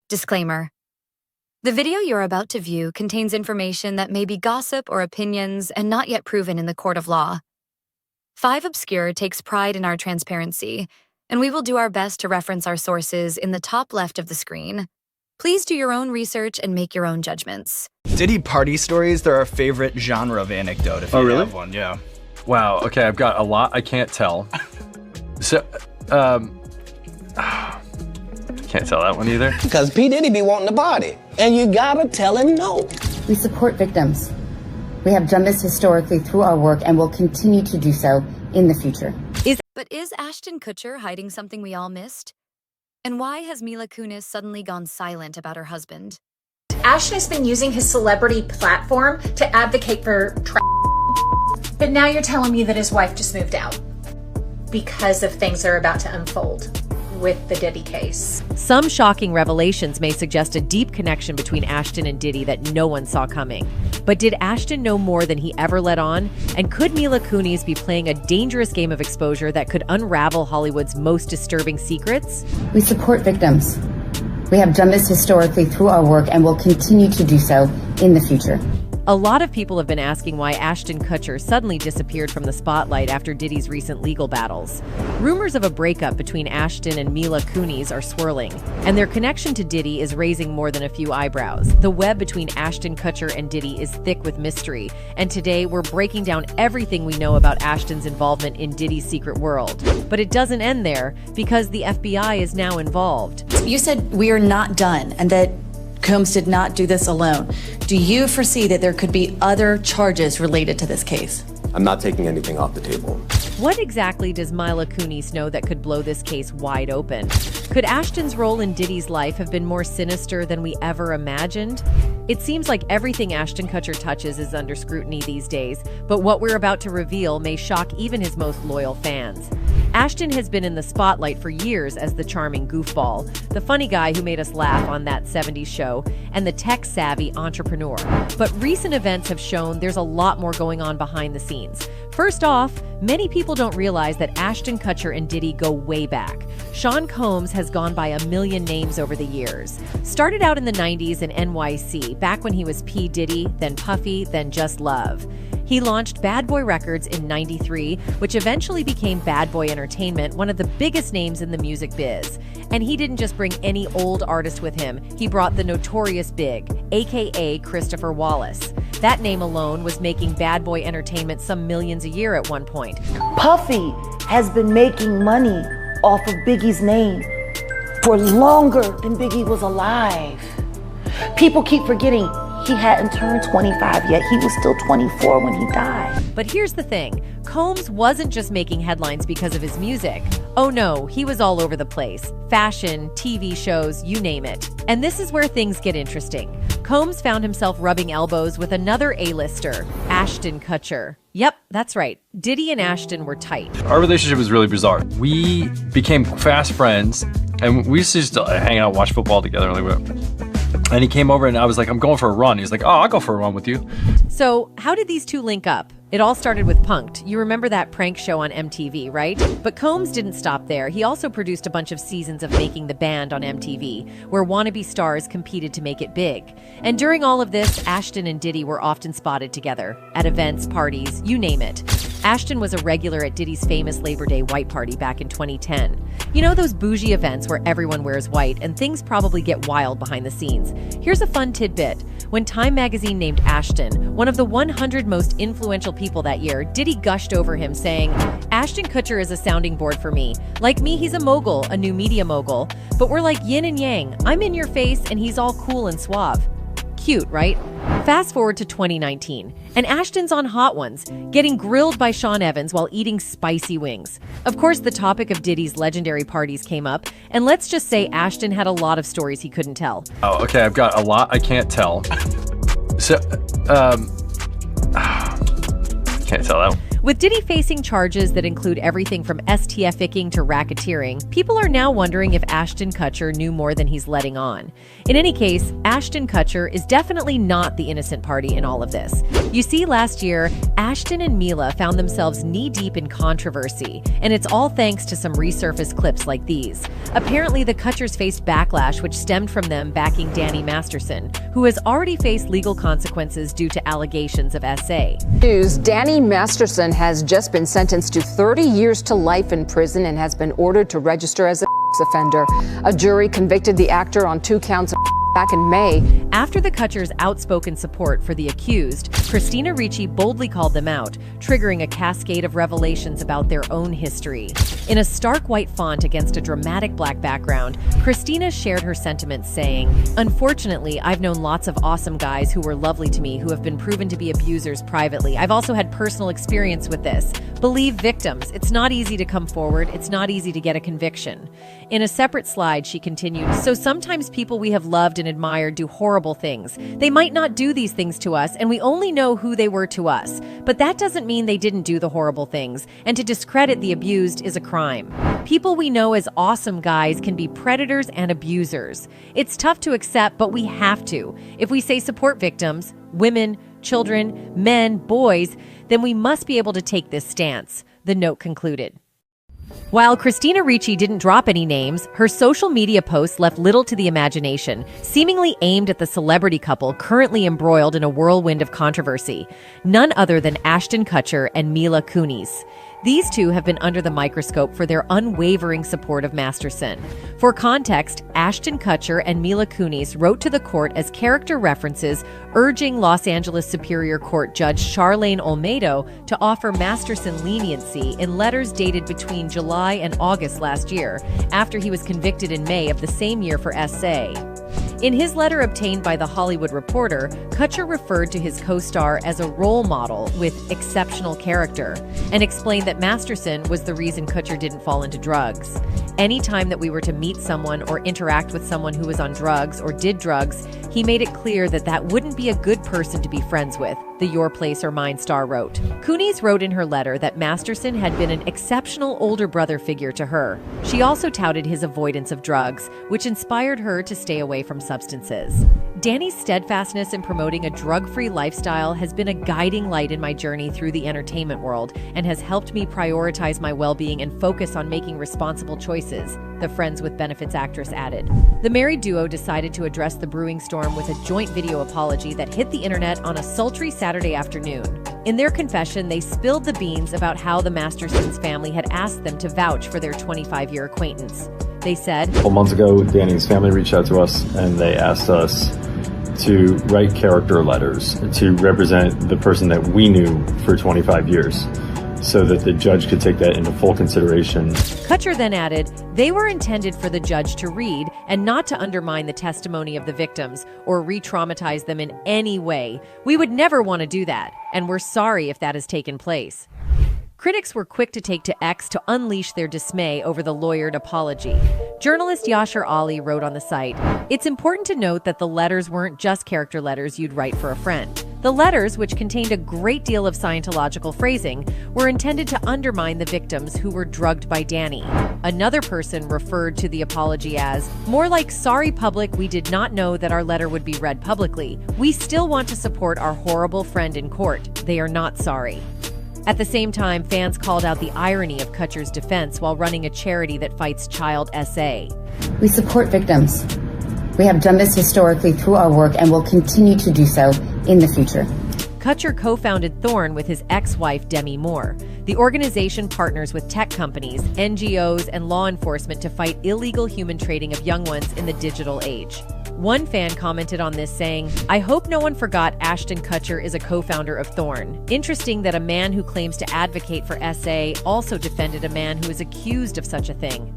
Disclaimer. The video you're about to view contains information that may be gossip or opinions and not yet proven in the court of law. Five Obscure takes pride in our transparency, and we will do our best to reference our sources in the top left of the screen. Please do your own research and make your own judgments. Diddy party stories, they're our favorite genre of anecdote, if you have one, yeah. Wow, okay, I've got a lot I can't tell. So, can't tell that one either. Because P. Diddy be wanting to party, and you gotta tell him no. We support victims. We have done this historically through our work and will continue to do so in the future. But is Ashton Kutcher hiding something we all missed? And why has Mila Kunis suddenly gone silent about her husband? Ashton has been using his celebrity platform to advocate for but now you're telling me that his wife just moved out because of things that are about to unfold with the Diddy case. Some shocking revelations may suggest a deep connection between Ashton and Diddy that no one saw coming. But did Ashton know more than he ever let on? And could Mila Kunis be playing a dangerous game of exposure that could unravel Hollywood's most disturbing secrets? We support victims. We have done this historically through our work and will continue to do so in the future. A lot of people have been asking why Ashton Kutcher suddenly disappeared from the spotlight after Diddy's recent legal battles. Rumors of a breakup between Ashton and Mila Kunis are swirling, and their connection to Diddy is raising more than a few eyebrows. The web between Ashton Kutcher and Diddy is thick with mystery, and today we're breaking down everything we know about Ashton's involvement in Diddy's secret world. But it doesn't end there, because the FBI is now involved. You said we are not done, and that Combs did not do this alone. Do you foresee that there could be other charges related to this case? I'm not taking anything off the table. What exactly does Mila Kunis know that could blow this case wide open? Could Ashton's role in Diddy's life have been more sinister than we ever imagined? It seems like everything Ashton Kutcher touches is under scrutiny these days, but what we're about to reveal may shock even his most loyal fans. Ashton has been in the spotlight for years as the charming goofball, the funny guy who made us laugh on That 70s Show, and the tech-savvy entrepreneur. But recent events have shown there's a lot more going on behind the scenes. First off, many people don't realize that Ashton Kutcher and Diddy go way back. Sean Combs has gone by a million names over the years. Started out in the 90s in NYC, back when he was P. Diddy, then Puffy, then Just Love. He launched Bad Boy Records in '93, which eventually became Bad Boy Entertainment, one of the biggest names in the music biz. And he didn't just bring any old artist with him, he brought the Notorious Big, aka Christopher Wallace. That name alone was making Bad Boy Entertainment some millions a year at one point. Puffy has been making money off of Biggie's name for longer than Biggie was alive. People keep forgetting he hadn't turned 25 yet. He was still 24 when he died. But here's the thing. Combs wasn't just making headlines because of his music. Oh no, he was all over the place. Fashion, TV shows, you name it. And this is where things get interesting. Combs found himself rubbing elbows with another A-lister, Ashton Kutcher. Yep, that's right. Diddy and Ashton were tight. Our relationship was really bizarre. We became fast friends, and we used to just hang out, watch football together. And he came over and I was like, I'm going for a run. He's like, oh, I'll go for a run with you. So how did these two link up? It all started with Punk'd. You remember that prank show on MTV, right? But Combs didn't stop there. He also produced a bunch of seasons of Making the Band on MTV, where wannabe stars competed to make it big. And during all of this, Ashton and Diddy were often spotted together, at events, parties, you name it. Ashton was a regular at Diddy's famous Labor Day white party back in 2010. You know those bougie events where everyone wears white and things probably get wild behind the scenes? Here's a fun tidbit. When Time magazine named Ashton one of the 100 most influential people that year, Diddy gushed over him saying, Ashton Kutcher is a sounding board for me. Like me, he's a mogul, a new media mogul. But we're like yin and yang. I'm in your face and he's all cool and suave. Cute, right? Fast forward to 2019, and Ashton's on Hot Ones, getting grilled by Sean Evans while eating spicy wings. Of course, the topic of Diddy's legendary parties came up, and let's just say Ashton had a lot of stories he couldn't tell. Oh, okay, I've got a lot I can't tell. So, can't tell that one. With Diddy facing charges that include everything from STF-icking to racketeering, people are now wondering if Ashton Kutcher knew more than he's letting on. In any case, Ashton Kutcher is definitely not the innocent party in all of this. You see, last year, Ashton and Mila found themselves knee-deep in controversy, and it's all thanks to some resurfaced clips like these. Apparently, the Kutchers faced backlash which stemmed from them backing Danny Masterson, who has already faced legal consequences due to allegations of SA. News: Danny Masterson has just been sentenced to 30 years to life in prison and has been ordered to register as a offender. A jury convicted the actor on 2 counts of back in May. After the Kutchers' outspoken support for the accused, Christina Ricci boldly called them out, triggering a cascade of revelations about their own history. In a stark white font against a dramatic black background, Christina shared her sentiments, saying, "Unfortunately, I've known lots of awesome guys who were lovely to me who have been proven to be abusers privately. I've also had personal experience with this. Believe victims. It's not easy to come forward. It's not easy to get a conviction." In a separate slide, she continued, "So sometimes people we have loved and admired do horrible things. They might not do these things to us, and we only know who they were to us. But that doesn't mean they didn't do the horrible things, and to discredit the abused is a crime. People we know as awesome guys can be predators and abusers. It's tough to accept, but we have to. If we say support victims, women, children, men, boys, then we must be able to take this stance," the note concluded. While Christina Ricci didn't drop any names, her social media posts left little to the imagination, seemingly aimed at the celebrity couple currently embroiled in a whirlwind of controversy, none other than Ashton Kutcher and Mila Kunis. These two have been under the microscope for their unwavering support of Masterson. For context, Ashton Kutcher and Mila Kunis wrote to the court as character references, urging Los Angeles Superior Court Judge Charlene Olmedo to offer Masterson leniency in letters dated between July and August last year, after he was convicted in May of the same year for SA. In his letter obtained by The Hollywood Reporter, Kutcher referred to his co-star as a role model with exceptional character and explained that Masterson was the reason Kutcher didn't fall into drugs. Any time that we were to meet someone or interact with someone who was on drugs or did drugs, he made it clear that that wouldn't be a good person to be friends with, the Your Place or Mine star wrote. Kunis wrote in her letter that Masterson had been an exceptional older brother figure to her. She also touted his avoidance of drugs, which inspired her to stay away from substances. Danny's steadfastness in promoting a drug-free lifestyle has been a guiding light in my journey through the entertainment world and has helped me prioritize my well-being and focus on making responsible choices, the Friends with Benefits actress added. The married duo decided to address the brewing storm with a joint video apology that hit the internet on a sultry Saturday afternoon. In their confession, they spilled the beans about how the Mastersons family had asked them to vouch for their 25-year acquaintance. They said, "A couple months ago, Danny's family reached out to us and they asked us to write character letters to represent the person that we knew for 25 years so that the judge could take that into full consideration." Kutcher then added, "They were intended for the judge to read and not to undermine the testimony of the victims or re-traumatize them in any way. We would never want to do that, and we're sorry if that has taken place." Critics were quick to take to X to unleash their dismay over the lawyered apology. Journalist Yashar Ali wrote on the site, "It's important to note that the letters weren't just character letters you'd write for a friend. The letters, which contained a great deal of Scientological phrasing, were intended to undermine the victims who were drugged by Danny." Another person referred to the apology as, "More like, sorry public, we did not know that our letter would be read publicly. We still want to support our horrible friend in court. They are not sorry." At the same time, fans called out the irony of Kutcher's defense while running a charity that fights child SA. We support victims. We have done this historically through our work and will continue to do so in the future. Kutcher co-founded Thorn with his ex-wife Demi Moore. The organization partners with tech companies, NGOs, and law enforcement to fight illegal human trading of young ones in the digital age. One fan commented on this saying, "I hope no one forgot Ashton Kutcher is a co-founder of Thorn. Interesting that a man who claims to advocate for SA also defended a man who is accused of such a thing."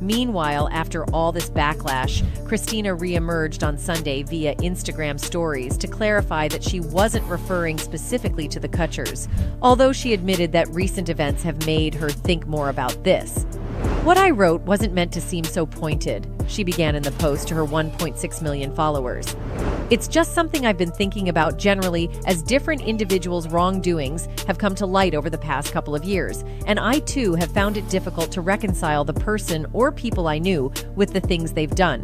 Meanwhile, after all this backlash, Christina re-emerged on Sunday via Instagram stories to clarify that she wasn't referring specifically to the Kutchers, although she admitted that recent events have made her think more about this. What I wrote wasn't meant to seem so pointed, she began in the post to her 1.6 million followers. It's just something I've been thinking about generally as different individuals' wrongdoings have come to light over the past couple of years, and I too have found it difficult to reconcile the person or people I knew with the things they've done,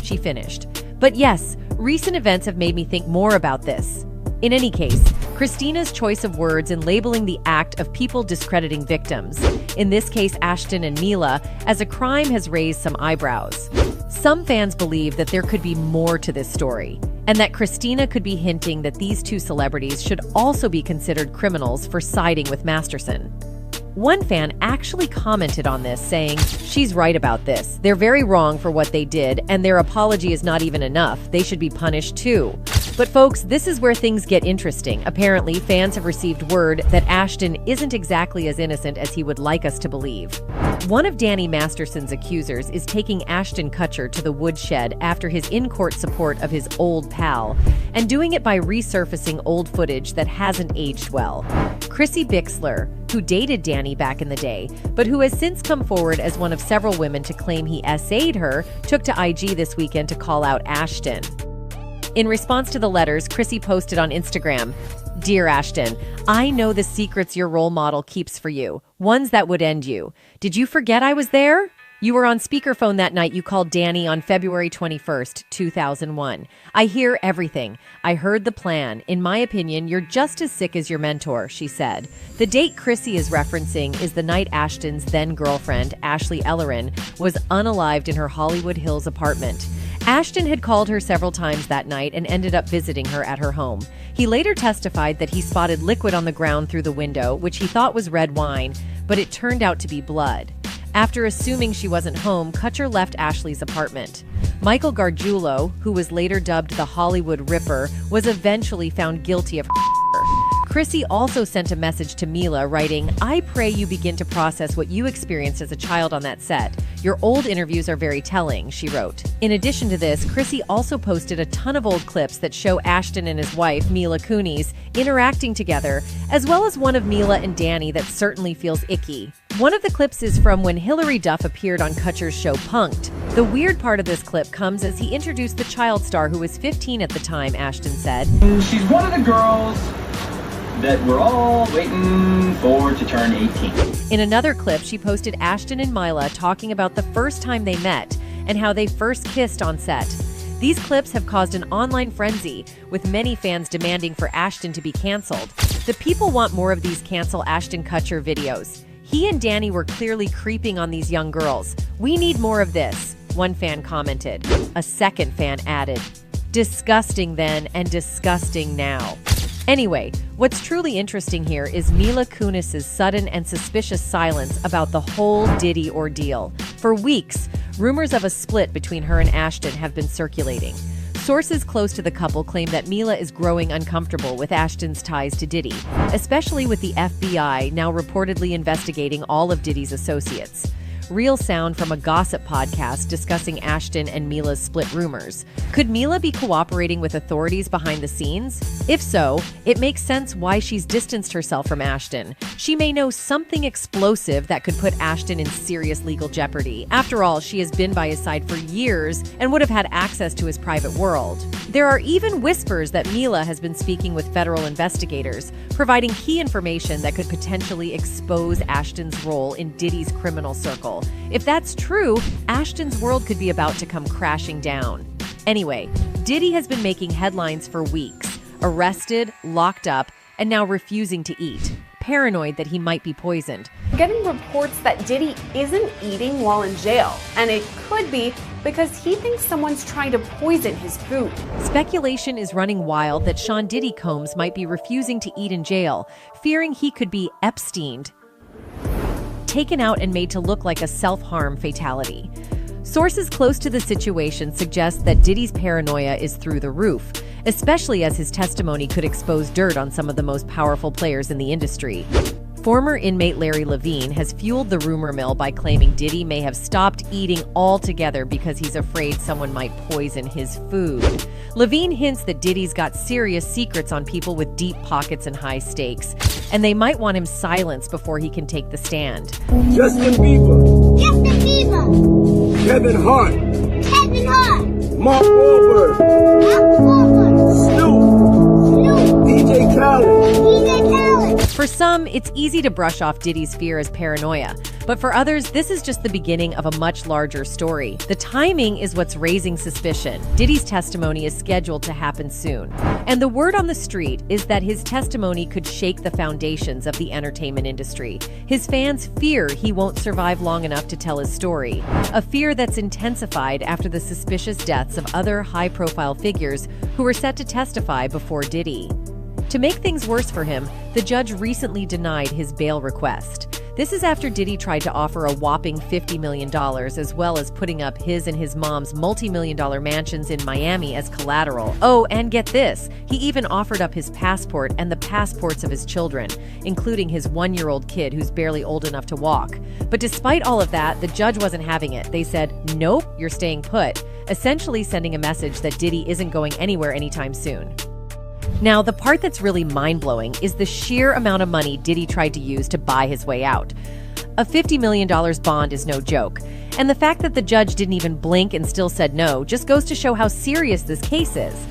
she finished. But yes, recent events have made me think more about this. In any case, Christina's choice of words in labeling the act of people discrediting victims, in this case Ashton and Mila, as a crime has raised some eyebrows. Some fans believe that there could be more to this story, and that Christina could be hinting that these two celebrities should also be considered criminals for siding with Masterson. One fan actually commented on this, saying, "She's right about this. They're very wrong for what they did, and their apology is not even enough. They should be punished too." But folks, this is where things get interesting. Apparently, fans have received word that Ashton isn't exactly as innocent as he would like us to believe. One of Danny Masterson's accusers is taking Ashton Kutcher to the woodshed after his in-court support of his old pal, and doing it by resurfacing old footage that hasn't aged well. Chrissy Bixler, who dated Danny back in the day, but who has since come forward as one of several women to claim he essayed her, took to IG this weekend to call out Ashton. In response to the letters, Chrissy posted on Instagram, "Dear Ashton, I know the secrets your role model keeps for you, ones that would end you. Did you forget I was there? You were on speakerphone that night you called Danny on February 21st, 2001. I hear everything. I heard the plan. In my opinion, you're just as sick as your mentor," she said. The date Chrissy is referencing is the night Ashton's then-girlfriend, Ashley Ellerin, was unalived in her Hollywood Hills apartment. Ashton had called her several times that night and ended up visiting her at her home. He later testified that he spotted liquid on the ground through the window, which he thought was red wine, but it turned out to be blood. After assuming she wasn't home, Kutcher left Ashley's apartment. Michael Gargiulo, who was later dubbed the Hollywood Ripper, was eventually found guilty of her. Chrissy also sent a message to Mila, writing, "I pray you begin to process what you experienced as a child on that set. Your old interviews are very telling," she wrote. In addition to this, Chrissy also posted a ton of old clips that show Ashton and his wife, Mila Kunis, interacting together, as well as one of Mila and Danny that certainly feels icky. One of the clips is from when Hilary Duff appeared on Kutcher's show Punk'd. The weird part of this clip comes as he introduced the child star who was 15 at the time, Ashton said. "She's one of the girls that we're all waiting for to turn 18. In another clip, she posted Ashton and Mila talking about the first time they met and how they first kissed on set. These clips have caused an online frenzy, with many fans demanding for Ashton to be canceled. The people want more of these cancel Ashton Kutcher videos. He and Danny were clearly creeping on these young girls. We need more of this, one fan commented. A second fan added, "Disgusting then and disgusting now." Anyway, what's truly interesting here is Mila Kunis' sudden and suspicious silence about the whole Diddy ordeal. For weeks, rumors of a split between her and Ashton have been circulating. Sources close to the couple claim that Mila is growing uncomfortable with Ashton's ties to Diddy, especially with the FBI now reportedly investigating all of Diddy's associates. Real sound from a gossip podcast discussing Ashton and Mila's split rumors. Could Mila be cooperating with authorities behind the scenes? If so, it makes sense why she's distanced herself from Ashton. She may know something explosive that could put Ashton in serious legal jeopardy. After all, she has been by his side for years and would have had access to his private world. There are even whispers that Mila has been speaking with federal investigators, providing key information that could potentially expose Ashton's role in Diddy's criminal circle. If that's true, Ashton's world could be about to come crashing down. Anyway, Diddy has been making headlines for weeks, arrested, locked up, and now refusing to eat, paranoid that he might be poisoned. Getting reports that Diddy isn't eating while in jail, and it could be because he thinks someone's trying to poison his food. Speculation is running wild that Sean Diddy Combs might be refusing to eat in jail, fearing he could be Epsteined, taken out and made to look like a self-harm fatality. Sources close to the situation suggest that Diddy's paranoia is through the roof, especially as his testimony could expose dirt on some of the most powerful players in the industry. Former inmate Larry Levine has fueled the rumor mill by claiming Diddy may have stopped eating altogether because he's afraid someone might poison his food. Levine hints that Diddy's got serious secrets on people with deep pockets and high stakes, and they might want him silenced before he can take the stand. Justin Bieber. Kevin Hart. Mark Wahlberg. Snoop. DJ Khaled. For some, it's easy to brush off Diddy's fear as paranoia. But for others, this is just the beginning of a much larger story. The timing is what's raising suspicion. Diddy's testimony is scheduled to happen soon. And the word on the street is that his testimony could shake the foundations of the entertainment industry. His fans fear he won't survive long enough to tell his story. A fear that's intensified after the suspicious deaths of other high-profile figures who were set to testify before Diddy. To make things worse for him, the judge recently denied his bail request. This is after Diddy tried to offer a whopping $50 million, as well as putting up his and his mom's multi-million-dollar mansions in Miami as collateral. Oh, and get this, he even offered up his passport and the passports of his children, including his 1-year-old kid who's barely old enough to walk. But despite all of that, the judge wasn't having it. They said, nope, you're staying put, essentially sending a message that Diddy isn't going anywhere anytime soon. Now, the part that's really mind-blowing is the sheer amount of money Diddy tried to use to buy his way out. A $50 million bond is no joke, and the fact that the judge didn't even blink and still said no just goes to show how serious this case is.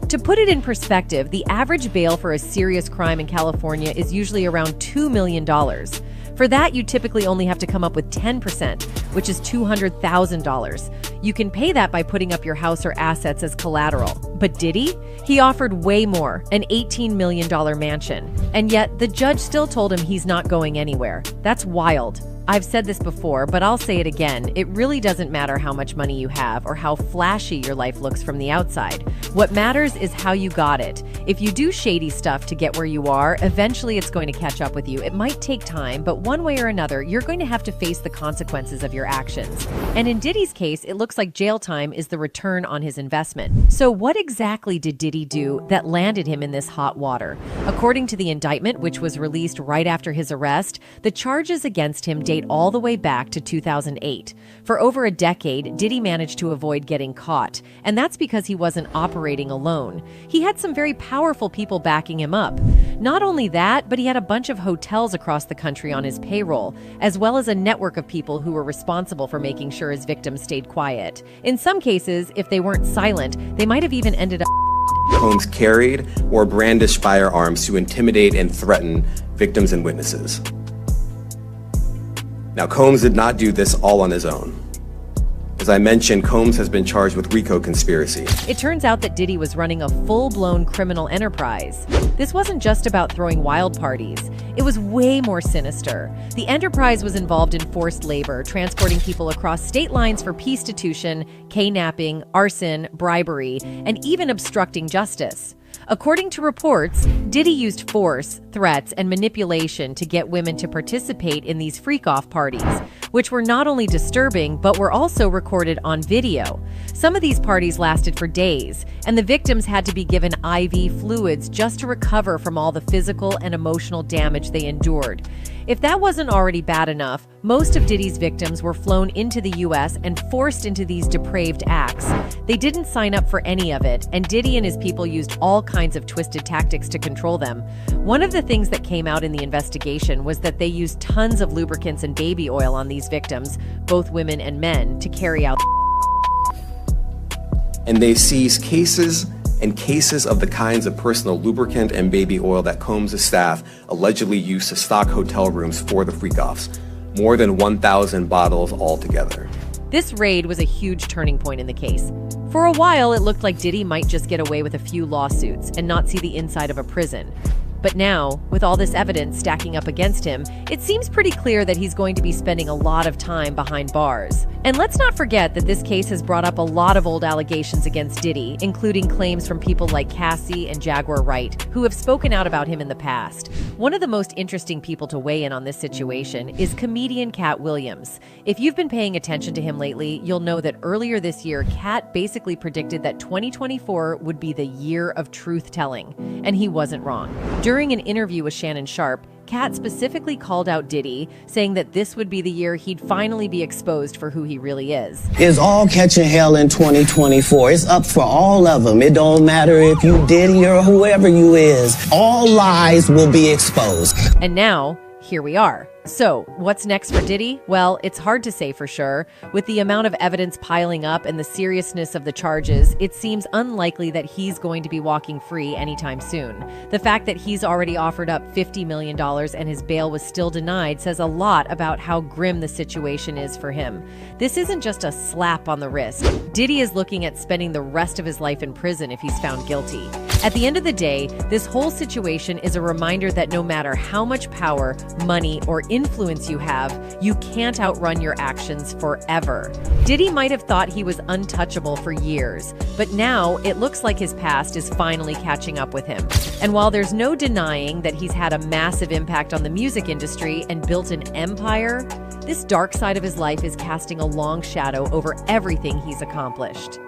To put it in perspective, the average bail for a serious crime in California is usually around $2 million. For that, you typically only have to come up with 10%, which is $200,000. You can pay that by putting up your house or assets as collateral. But Diddy? He offered way more, an $18 million mansion. And yet, the judge still told him he's not going anywhere. That's wild. I've said this before, but I'll say it again. It really doesn't matter how much money you have or how flashy your life looks from the outside. What matters is how you got it. If you do shady stuff to get where you are, eventually it's going to catch up with you. It might take time, but one way or another, you're going to have to face the consequences of your actions. And in Diddy's case, it looks like jail time is the return on his investment. So what exactly did Diddy do that landed him in this hot water? According to the indictment, which was released right after his arrest, the charges against him date all the way back to 2008. For over a decade, Diddy managed to avoid getting caught, and that's because he wasn't operating alone. He had some very powerful people backing him up. Not only that, but he had a bunch of hotels across the country on his payroll, as well as a network of people who were responsible for making sure his victims stayed quiet. In some cases, if they weren't silent, they might have even ended up. Combs carried or brandished firearms to intimidate and threaten victims and witnesses. Now, Combs did not do this all on his own. As I mentioned, Combs has been charged with RICO conspiracy. It turns out that Diddy was running a full-blown criminal enterprise. This wasn't just about throwing wild parties. It was way more sinister. The enterprise was involved in forced labor, transporting people across state lines for prostitution, kidnapping, arson, bribery, and even obstructing justice. According to reports, Diddy used force, threats, and manipulation to get women to participate in these freak-off parties, which were not only disturbing, but were also recorded on video. Some of these parties lasted for days, and the victims had to be given IV fluids just to recover from all the physical and emotional damage they endured. If that wasn't already bad enough, most of Diddy's victims were flown into the US and forced into these depraved acts. They didn't sign up for any of it, and Diddy and his people used all kinds of twisted tactics to control them. One of the things that came out in the investigation was that they used tons of lubricants and baby oil on these victims, both women and men, to carry out. And they seized cases and cases of the kinds of personal lubricant and baby oil that Combs' staff allegedly used to stock hotel rooms for the freak-offs. More than 1,000 bottles altogether. This raid was a huge turning point in the case. For a while, it looked like Diddy might just get away with a few lawsuits and not see the inside of a prison. But now, with all this evidence stacking up against him, it seems pretty clear that he's going to be spending a lot of time behind bars. And let's not forget that this case has brought up a lot of old allegations against Diddy, including claims from people like Cassie and Jaguar Wright, who have spoken out about him in the past. One of the most interesting people to weigh in on this situation is comedian Cat Williams. If you've been paying attention to him lately, you'll know that earlier this year, Cat basically predicted that 2024 would be the year of truth-telling, and he wasn't wrong. During an interview with Shannon Sharpe, Kat specifically called out Diddy, saying that this would be the year he'd finally be exposed for who he really is. It's all catching hell in 2024. It's up for all of them. It don't matter if you Diddy or whoever you is. All lies will be exposed. And now, here we are. So, what's next for Diddy? Well, it's hard to say for sure. With the amount of evidence piling up and the seriousness of the charges, it seems unlikely that he's going to be walking free anytime soon. The fact that he's already offered up $50 million and his bail was still denied says a lot about how grim the situation is for him. This isn't just a slap on the wrist. Diddy is looking at spending the rest of his life in prison if he's found guilty. At the end of the day, this whole situation is a reminder that no matter how much power, money, or influence you have, you can't outrun your actions forever. Diddy might have thought he was untouchable for years, but now it looks like his past is finally catching up with him. And while there's no denying that he's had a massive impact on the music industry and built an empire, this dark side of his life is casting a long shadow over everything he's accomplished.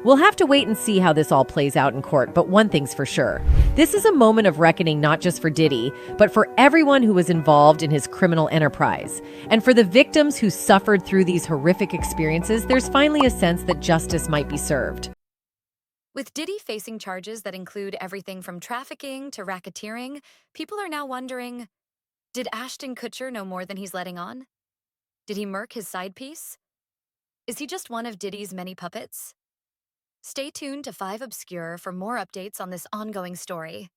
We'll have to wait and see how this all plays out in court, but one thing's for sure. This is a moment of reckoning not just for Diddy, but for everyone who was involved in his criminal enterprise. And for the victims who suffered through these horrific experiences, there's finally a sense that justice might be served. With Diddy facing charges that include everything from trafficking to racketeering, people are now wondering, did Ashton Kutcher know more than he's letting on? Did he murk his side piece? Is he just one of Diddy's many puppets? Stay tuned to 5 Obscure for more updates on this ongoing story.